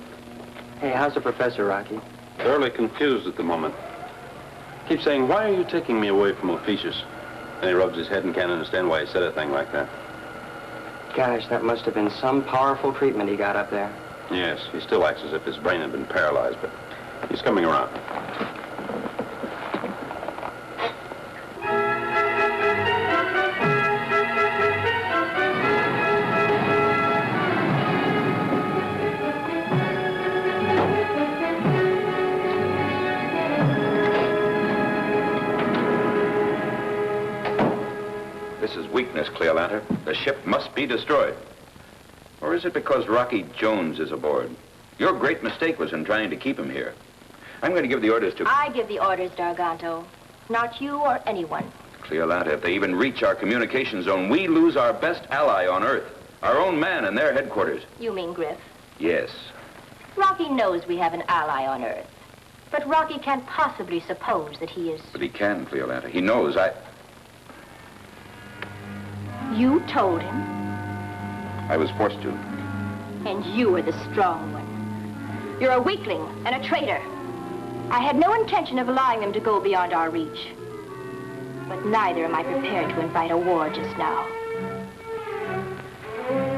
Hey, how's the professor, Rocky? Thoroughly confused at the moment. Keeps saying, why are you taking me away from Officious? And he rubs his head and can't understand why he said a thing like that. Gosh, that must have been some powerful treatment he got up there. Yes, he still acts as if his brain had been paralyzed, but he's coming around. This is weakness, Cleolanta. The ship must be destroyed. Or is it because Rocky Jones is aboard? Your great mistake was in trying to keep him here. I'm going to give the orders to... I give the orders, Darganto. Not you or anyone. Cleolanta, if they even reach our communication zone, we lose our best ally on Earth. Our own man in their headquarters. You mean Griff? Yes. Rocky knows we have an ally on Earth. But Rocky can't possibly suppose that he is... But he can, Cleolanta. He knows You told him? I was forced to. And you are the strong one. You're a weakling and a traitor. I had no intention of allowing them to go beyond our reach. But neither am I prepared to invite a war just now.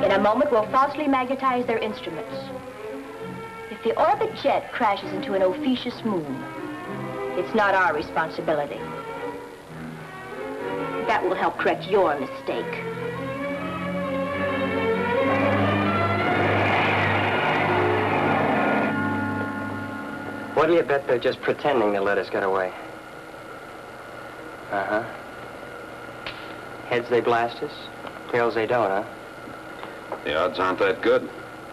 In a moment, we'll falsely magnetize their instruments. If the orbit jet crashes into an Ophiuchus moon, it's not our responsibility. That will help correct your mistake. What'll you bet they're just pretending to let us get away? Uh-huh. Heads they blast us, tails they don't, huh? The odds aren't that good.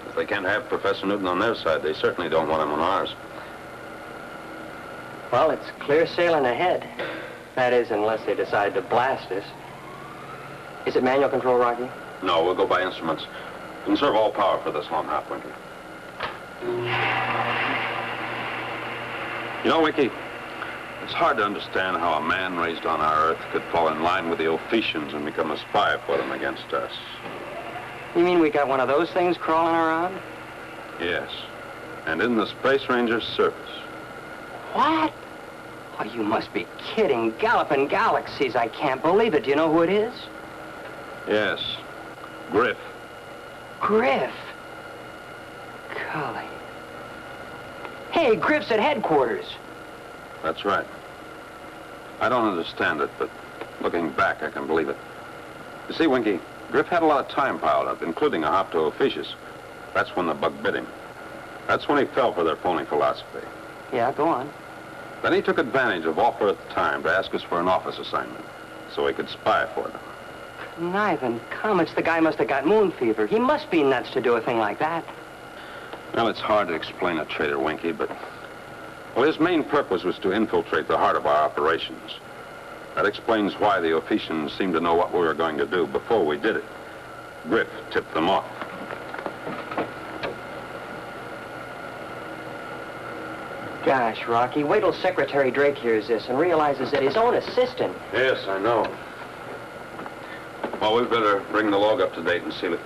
If they can't have Professor Newton on their side, they certainly don't want him on ours. Well, it's clear sailing ahead. That is, unless they decide to blast us. Is it manual control, Rocky? No, we'll go by instruments. Conserve all power for this long hop, Winky. You know, Winky, it's hard to understand how a man raised on our Earth could fall in line with the Ophicians and become a spy for them against us. You mean we got one of those things crawling around? Yes, and in the Space Ranger's service. What? Oh, you must be kidding. Galloping galaxies, I can't believe it. Do you know who it is? Yes, Griff. Griff? Golly. Hey, Griff's at headquarters. That's right. I don't understand it, but looking back, I can believe it. You see, Winky, Griff had a lot of time piled up, including a hop to Ophiuchus. That's when the bug bit him. That's when he fell for their phony philosophy. Yeah, go on. Then he took advantage of off-Earth time to ask us for an office assignment, so he could spy for them. Conniving comets, the guy must have got moon fever. He must be nuts to do a thing like that. Well, it's hard to explain a traitor, Winky, but... Well, his main purpose was to infiltrate the heart of our operations. That explains why the Ophicians seemed to know what we were going to do before we did it. Griff tipped them off. Gosh, Rocky, wait till Secretary Drake hears this and realizes that his own assistant... Yes, I know. Well, we'd better bring the log up to date and seal it.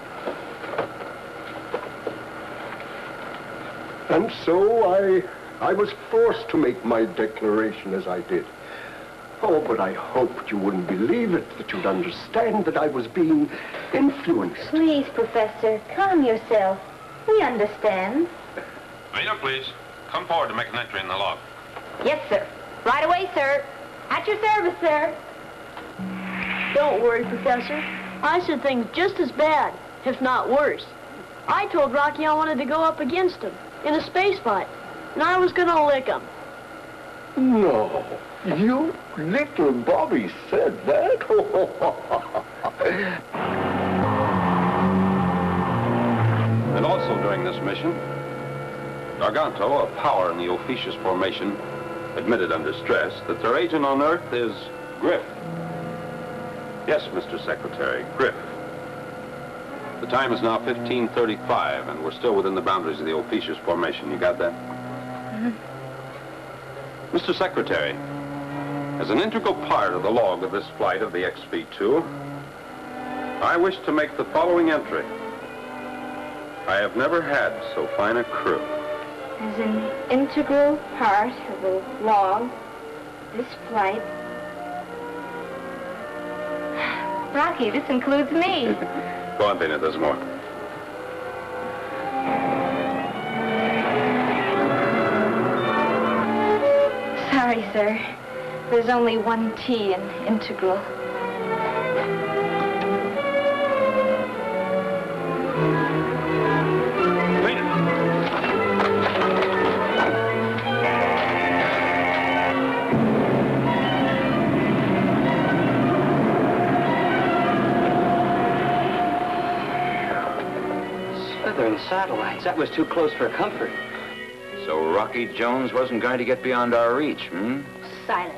And so I was forced to make my declaration as I did. Oh, but I hoped you wouldn't believe it, that you'd understand that I was being influenced. Please, Professor, calm yourself. We understand. Maynard, please. Come forward to make an entry in the log. Yes, sir. Right away, sir. At your service, sir. Don't worry, Professor. I said things just as bad, if not worse. I told Rocky I wanted to go up against him in a space fight, and I was gonna lick him. No, you little Bobby said that? And also during this mission, Garganto, a power in the Ophiuchus formation, admitted under stress that their agent on Earth is Griff. Yes, Mr. Secretary, Griff. The time is now 15:35, and we're still within the boundaries of the Ophiuchus formation. You got that? Mm-hmm. Mr. Secretary, as an integral part of the log of this flight of the XB-2, I wish to make the following entry. I have never had so fine a crew. As an integral part of the log, this flight... Rocky, this includes me. Go on, Dana, there's more. Sorry, sir. There's only one T in integral. Southern satellites. That was too close for comfort. So Rocky Jones wasn't going to get beyond our reach, hmm? Silence.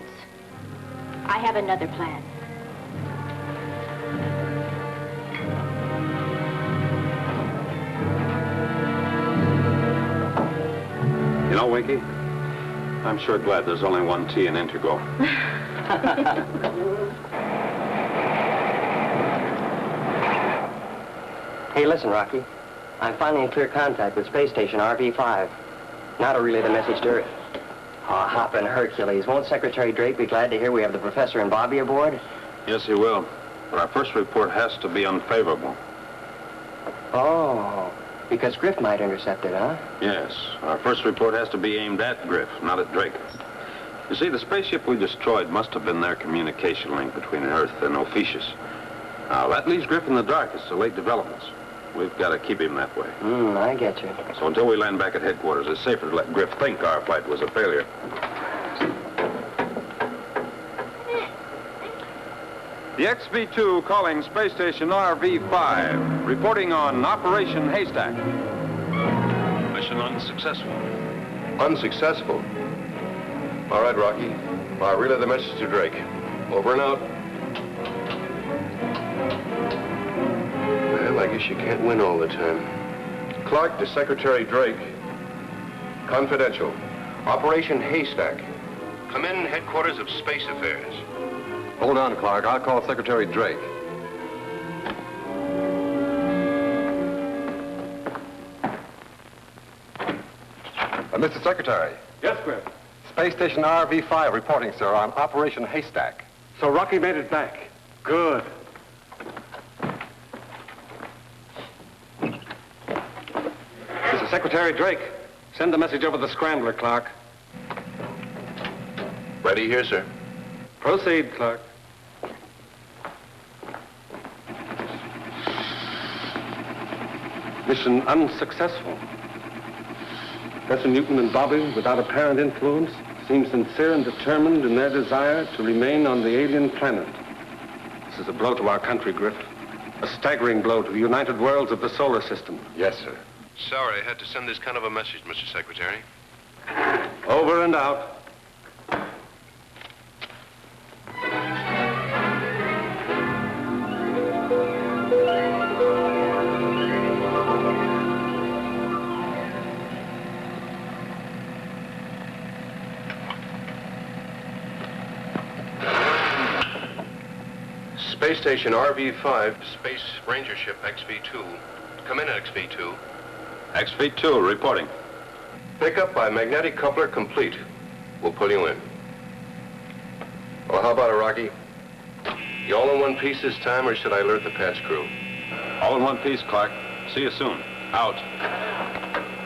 I have another plan. You know, Winky, I'm sure glad there's only one T in integral. Hey, listen, Rocky. I'm finally in clear contact with space station RV-5. Now to relay the message to Earth. Oh, hoppin' Hercules. Won't Secretary Drake be glad to hear we have the Professor and Bobby aboard? Yes, he will. But our first report has to be unfavorable. Oh, because Griff might intercept it, huh? Yes. Our first report has to be aimed at Griff, not at Drake. You see, the spaceship we destroyed must have been their communication link between Earth and Ophiuchus. Now, that leaves Griff in the dark as to late developments. We've got to keep him that way. I get you. So until we land back at headquarters, it's safer to let Griff think our flight was a failure. The XB-2 calling Space Station RV-5, reporting on Operation Haystack. Mission unsuccessful. Unsuccessful? All right, Rocky. I'll relay the message to Drake. Over and out. Well, I guess you can't win all the time. Clark to Secretary Drake. Confidential. Operation Haystack. Come in, headquarters of Space Affairs. Hold on, Clark. I'll call Secretary Drake. Mr. Secretary. Yes, Griff. Space Station RV-5 reporting, sir, on Operation Haystack. So Rocky made it back. Good. This is Secretary Drake. Send the message over the scrambler, Clark. Ready here, sir. Proceed, Clark. Mission unsuccessful. Professor Newton and Bobby, without apparent influence, seem sincere and determined in their desire to remain on the alien planet. This is a blow to our country, Griff. A staggering blow to the united worlds of the solar system. Yes, sir. Sorry, I had to send this kind of a message, Mr. Secretary. Over and out. Space Station RV-5, Space Ranger Ship XV-2. Come in, XV-2. XV-2 reporting. Pickup by magnetic coupler complete. We'll pull you in. Well, how about it, Rocky? You all in one piece this time, or should I alert the patch crew? All in one piece, Clark. See you soon. Out.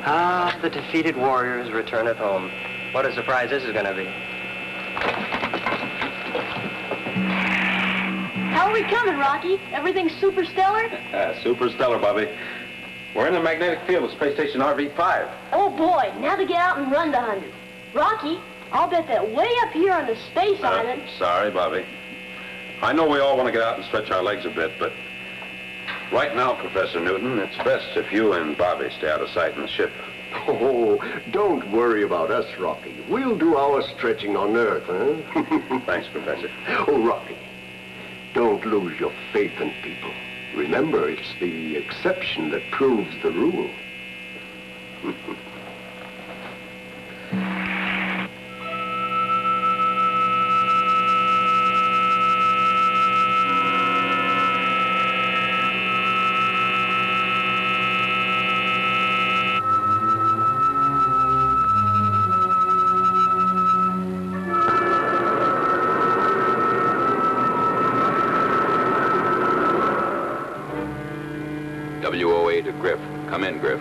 Ah, the defeated warriors return at home. What a surprise this is going to be. How are we coming, Rocky? Everything's super stellar? Super stellar, Bobby. We're in the magnetic field of Space Station RV-5. Oh, boy. Now to get out and run to 100. Rocky, I'll bet that way up here on the space island... Sorry, Bobby. I know we all want to get out and stretch our legs a bit, but right now, Professor Newton, it's best if you and Bobby stay out of sight in the ship. Oh, don't worry about us, Rocky. We'll do our stretching on Earth, huh? Thanks, Professor. Oh, Rocky, don't lose your faith in people. Remember, it's the exception that proves the rule. WOA to Griff. Come in, Griff.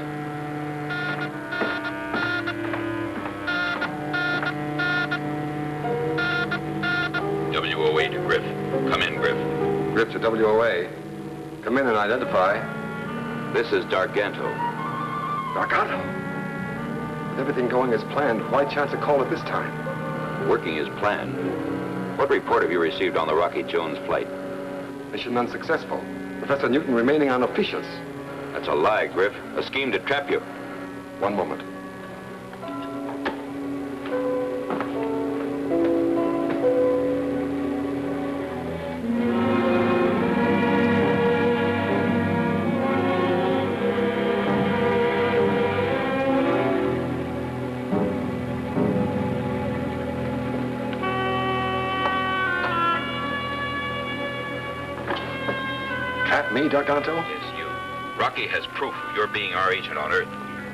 WOA to Griff. Come in, Griff. Griff to WOA. Come in and identify. This is Darganto. Gargano. With everything going as planned, why chance a call at this time? Working as planned. What report have you received on the Rocky Jones flight? Mission unsuccessful. Professor Newton remaining on Ophiuchus. That's a lie, Griff. A scheme to trap you. One moment. At me, Darganto? It's you. Rocky has proof of your being our agent on Earth.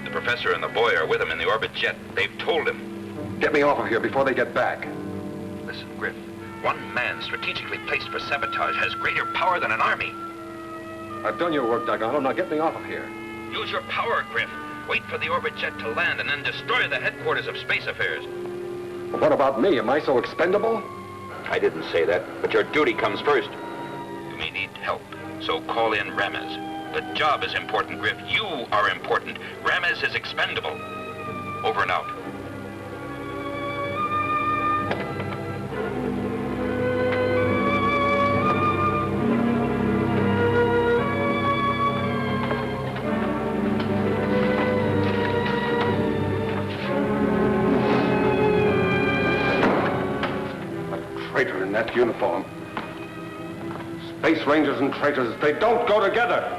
The professor and the boy are with him in the orbit jet. They've told him. Get me off of here before they get back. Listen, Griff. One man strategically placed for sabotage has greater power than an army. I've done your work, Darganto. Now get me off of here. Use your power, Griff. Wait for the orbit jet to land and then destroy the headquarters of Space Affairs. What about me? Am I so expendable? I didn't say that, but your duty comes first. You may need help, so call in Ramez. The job is important, Griff. You are important. Ramez is expendable. Over and out. Traitor in that uniform. Space Rangers and traitors, they don't go together.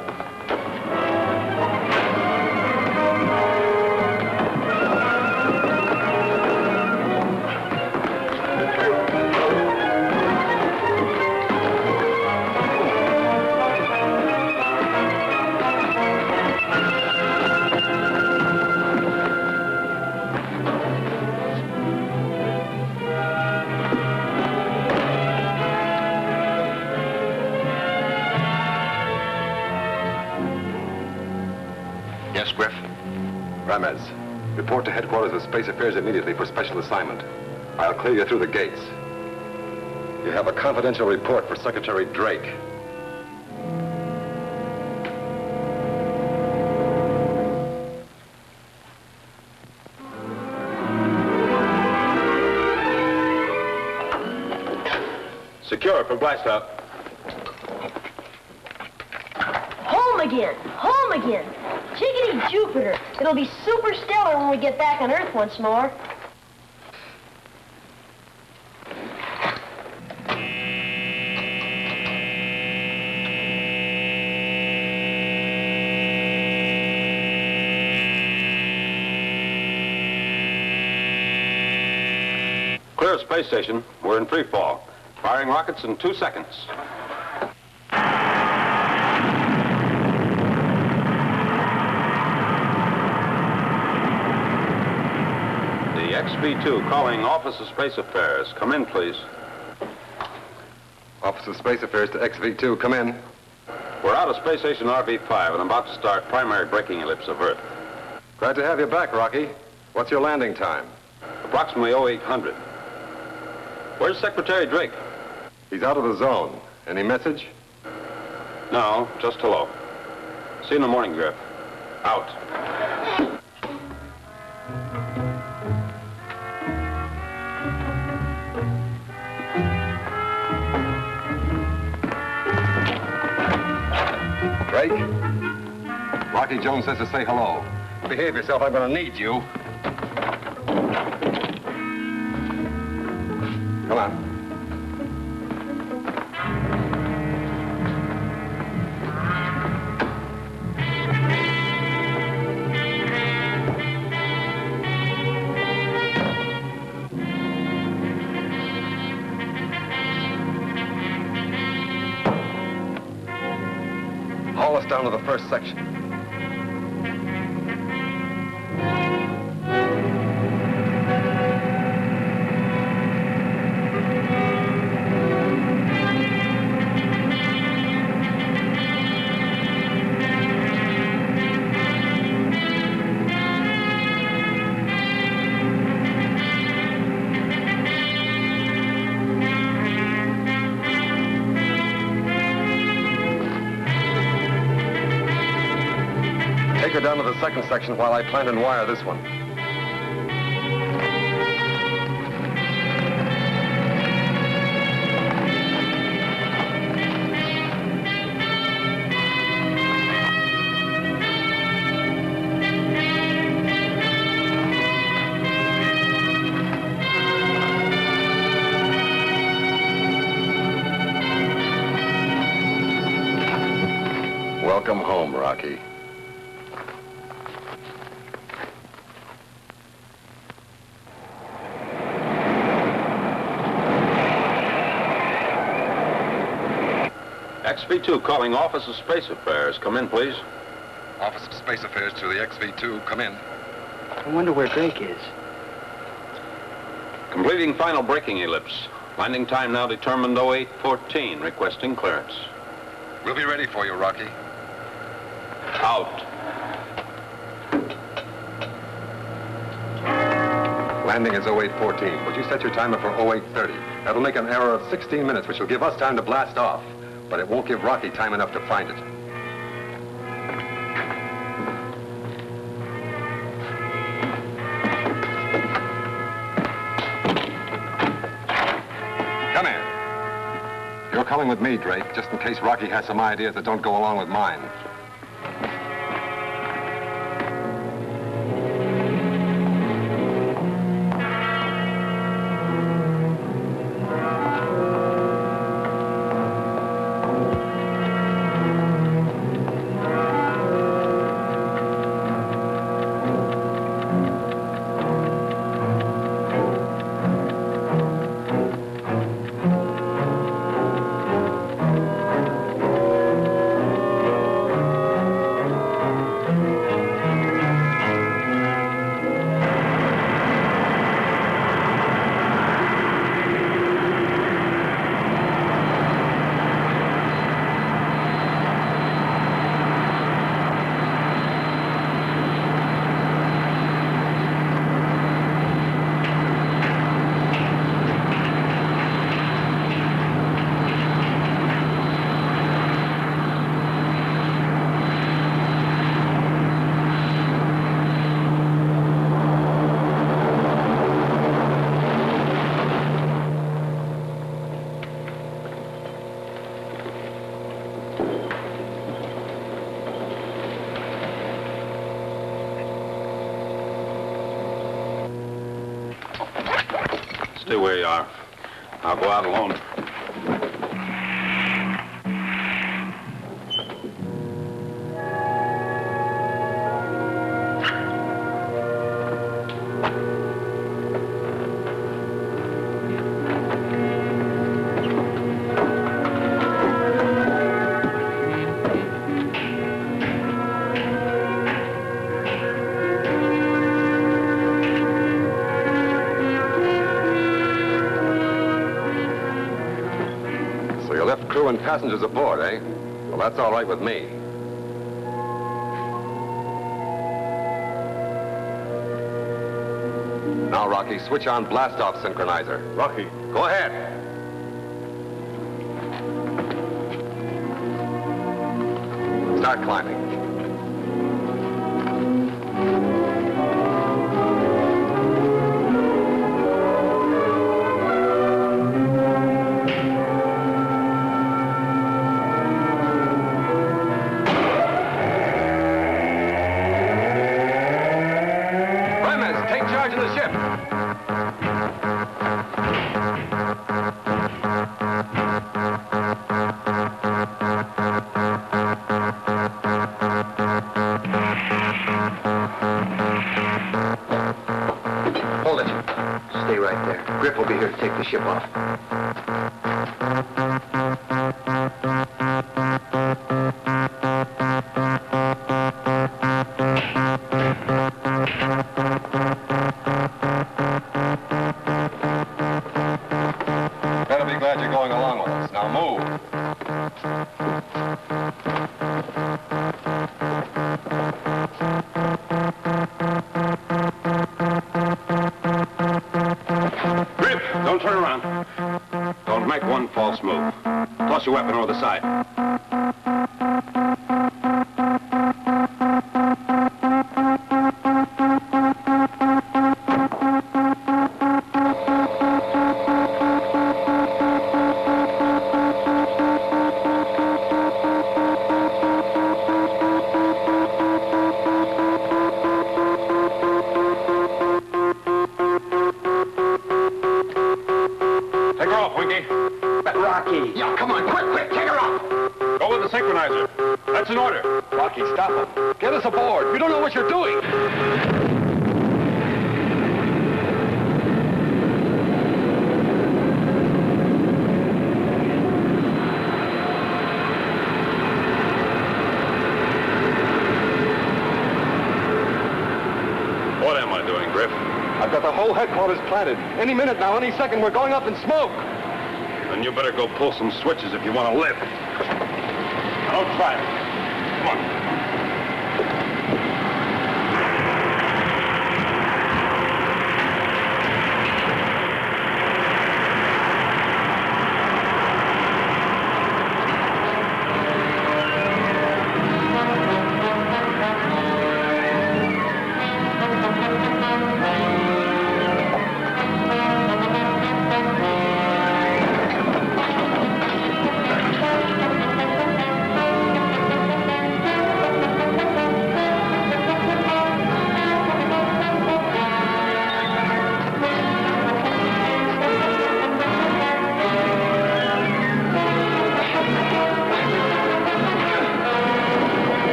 Yes, Griff? Ramez, report to headquarters of Space Affairs immediately for special assignment. I'll clear you through the gates. You have a confidential report for Secretary Drake. Secure for blast out. Home again! Home again! Chickadee Jupiter! It'll be super stellar when we get back on Earth once more. Clear space station. We're in free fall. Firing rockets in 2 seconds. The XV-2 calling Office of Space Affairs. Come in, please. Office of Space Affairs to XV-2, come in. We're out of Space Station RV-5 and about to start primary braking ellipse of Earth. Glad to have you back, Rocky. What's your landing time? Approximately 0800. Where's Secretary Drake? He's out of the zone. Any message? No, just hello. See you in the morning, Griff. Out. Drake? Rocky Jones says to say hello. Behave yourself, I'm gonna need you. Come on. Haul us down to the first section. Take her down to the second section while I plant and wire this one. Welcome home, Rocky. XV-2 calling Office of Space Affairs. Come in, please. Office of Space Affairs to the XV-2. Come in. I wonder where Drake is. Completing final braking ellipse. Landing time now determined 0814. Requesting clearance. We'll be ready for you, Rocky. Out. Landing is 0814, but you set your timer for 0830. That'll make an error of 16 minutes, which will give us time to blast off. But it won't give Rocky time enough to find it. Come in. You're coming with me, Drake, just in case Rocky has some ideas that don't go along with mine. Stay where you are. I'll go out alone. Crew and passengers aboard, eh? Well, that's all right with me. Now, Rocky, switch on blast-off synchronizer. Rocky. Go ahead. Start climbing. Griff will be here to take the ship off. Better be glad you're going along with us. Now move. Don't turn around. Don't make one false move. Toss your weapon over the side. Rocky. Yeah, come on, quick, take her off. Go with the synchronizer. That's an order. Rocky, stop him. Get us aboard. You don't know what you're doing. What am I doing, Griff? I've got the whole headquarters planted. Any minute now, any second, we're going up in smoke. Then you better go pull some switches if you want to live. Now, don't try it. Come on.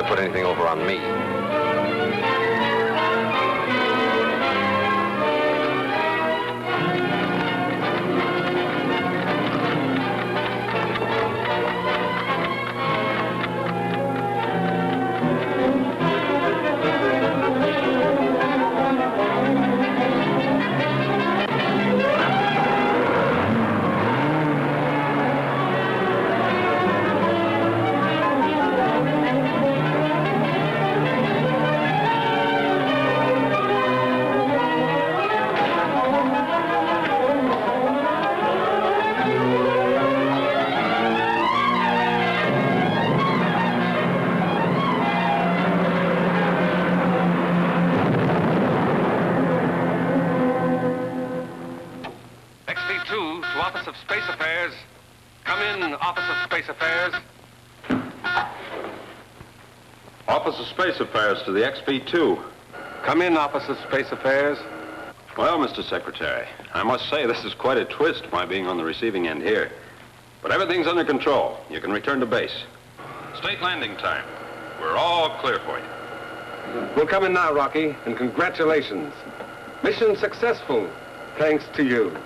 put anything over on me. Office of Space Affairs. Come in, Office of Space Affairs. Office of Space Affairs to the XB2. Come in, Office of Space Affairs. Well, Mr. Secretary, I must say this is quite a twist, my being on the receiving end here. But everything's under control. You can return to base. State landing time. We're all clear for you. We'll come in now, Rocky, and congratulations. Mission successful, thanks to you.